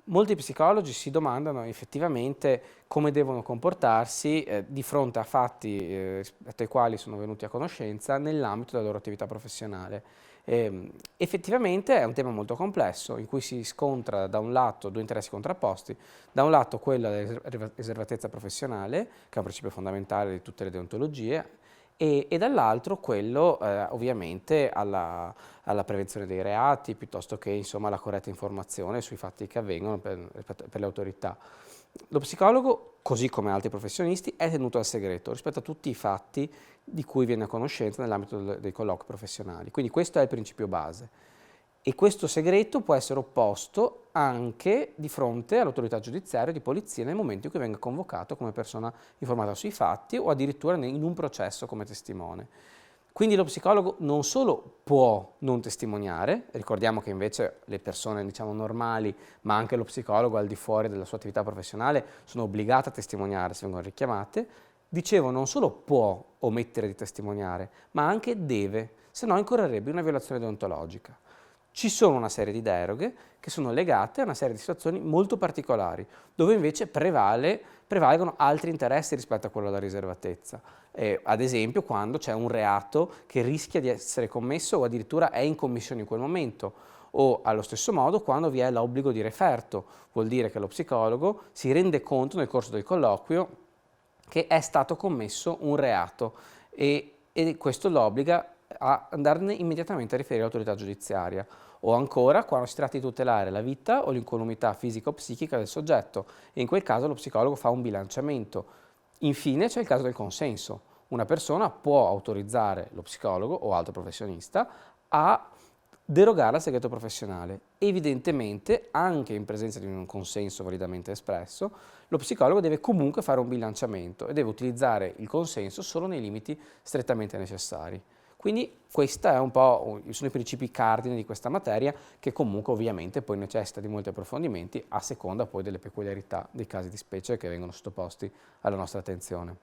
Molti psicologi si domandano effettivamente come devono comportarsi di fronte a fatti rispetto ai quali sono venuti a conoscenza nell'ambito della loro attività professionale. Effettivamente è un tema molto complesso in cui si scontra da un lato due interessi contrapposti, da un lato quello della riservatezza professionale, che è un principio fondamentale di tutte le deontologie, e dall'altro quello ovviamente alla prevenzione dei reati, piuttosto che insomma alla corretta informazione sui fatti che avvengono per le autorità. Lo psicologo, così come altri professionisti, è tenuto al segreto rispetto a tutti i fatti di cui viene a conoscenza nell'ambito dei colloqui professionali. Quindi questo è il principio base. E questo segreto può essere opposto anche di fronte all'autorità giudiziaria o di polizia nel momento in cui venga convocato come persona informata sui fatti o addirittura in un processo come testimone. Quindi lo psicologo non solo può non testimoniare, ricordiamo che invece le persone diciamo normali, ma anche lo psicologo al di fuori della sua attività professionale, sono obbligate a testimoniare se vengono richiamate, dicevo non solo può omettere di testimoniare, ma anche deve, se no incorrerebbe in una violazione deontologica. Ci sono una serie di deroghe che sono legate a una serie di situazioni molto particolari, dove invece prevalgono altri interessi rispetto a quello della riservatezza. Ad esempio quando c'è un reato che rischia di essere commesso o addirittura è in commissione in quel momento, o allo stesso modo quando vi è l'obbligo di referto, vuol dire che lo psicologo si rende conto nel corso del colloquio che è stato commesso un reato e questo lo obbliga a andarne immediatamente a riferire all'autorità giudiziaria o ancora quando si tratta di tutelare la vita o l'incolumità fisica o psichica del soggetto e in quel caso lo psicologo fa un bilanciamento. Infine c'è il caso del consenso. Una persona può autorizzare lo psicologo o altro professionista a derogare al segreto professionale. Evidentemente, anche in presenza di un consenso validamente espresso, lo psicologo deve comunque fare un bilanciamento e deve utilizzare il consenso solo nei limiti strettamente necessari. Quindi questi sono i principi cardine di questa materia che comunque ovviamente poi necessita di molti approfondimenti a seconda poi delle peculiarità dei casi di specie che vengono sottoposti alla nostra attenzione.